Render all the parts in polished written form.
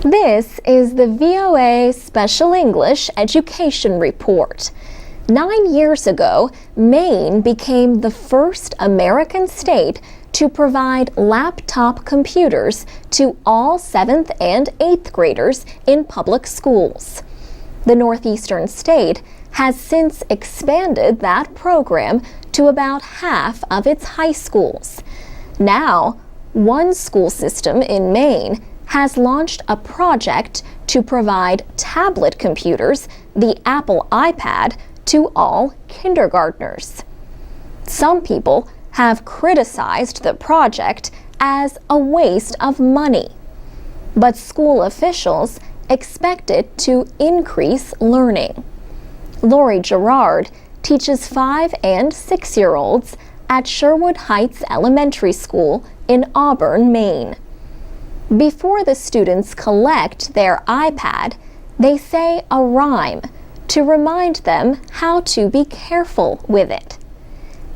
This is the VOA Special English Education Report. 9 years ago, Maine became the first American state to provide laptop computers to all 7th and 8th graders in public schools. The northeastern state has since expanded that program to about half of its high schools. Now, one school system in Maine has launched a project to provide tablet computers, the Apple iPad, to all kindergartners. Some people have criticized the project as a waste of money, but school officials expect it to increase learning. Lori Gerard teaches 5- and 6-year-olds at Sherwood Heights Elementary School in Auburn, Maine. Before the students collect their iPad, they say a rhyme to remind them how to be careful with it.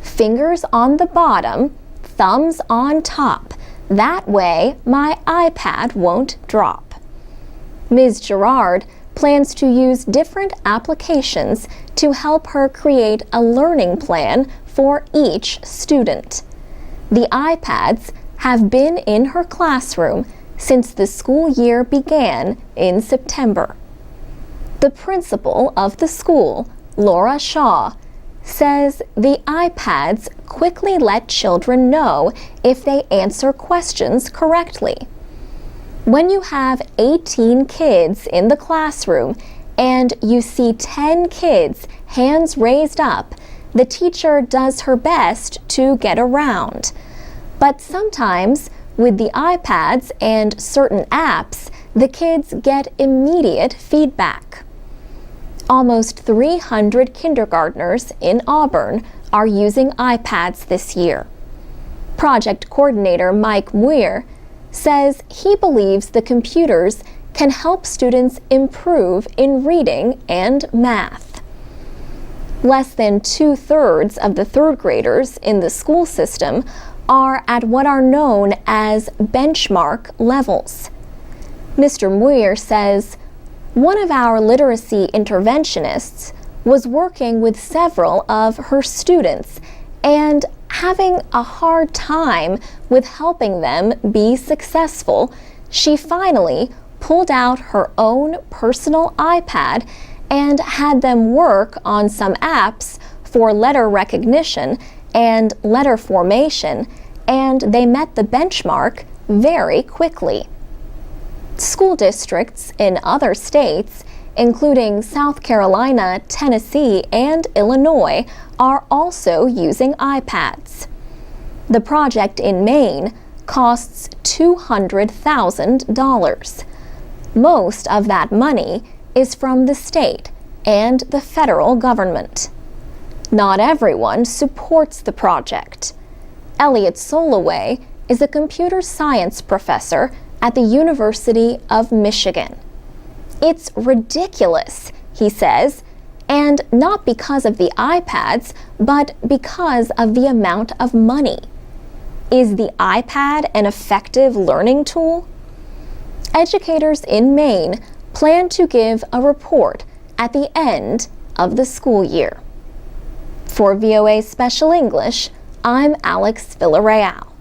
Fingers on the bottom, thumbs on top. That way my iPad won't drop. Ms. Gerard plans to use different applications to help her create a learning plan for each student. The iPads have been in her classroom since the school year began in September. The principal of the school, Laura Shaw, says the iPads quickly let children know if they answer questions correctly. When you have 18 kids in the classroom and you see 10 kids hands raised up, the teacher does her best to get around. But sometimes, with the iPads and certain apps, the kids get immediate feedback. Almost 300 kindergartners in Auburn are using iPads this year. Project coordinator Mike Muir says he believes the computers can help students improve in reading and math. Less than 2/3 of the third graders in the school system are at what are known as benchmark levels. Mr. Muir says, "One of our literacy interventionists was working with several of her students and having a hard time with helping them be successful. She finally pulled out her own personal iPad and had them work on some apps for letter recognition and letter formation, and they met the benchmark very quickly." School districts in other states, including South Carolina, Tennessee, and Illinois, are also using iPads. The project in Maine costs $200,000. Most of that money is from the state and the federal government. Not everyone supports the project. Elliot Soloway is a computer science professor at the University of Michigan. "It's ridiculous," he says, and not because of the iPads, but because of the amount of money. Is the iPad an effective learning tool? Educators in Maine plan to give a report at the end of the school year. For VOA Special English, I'm Alex Villarreal.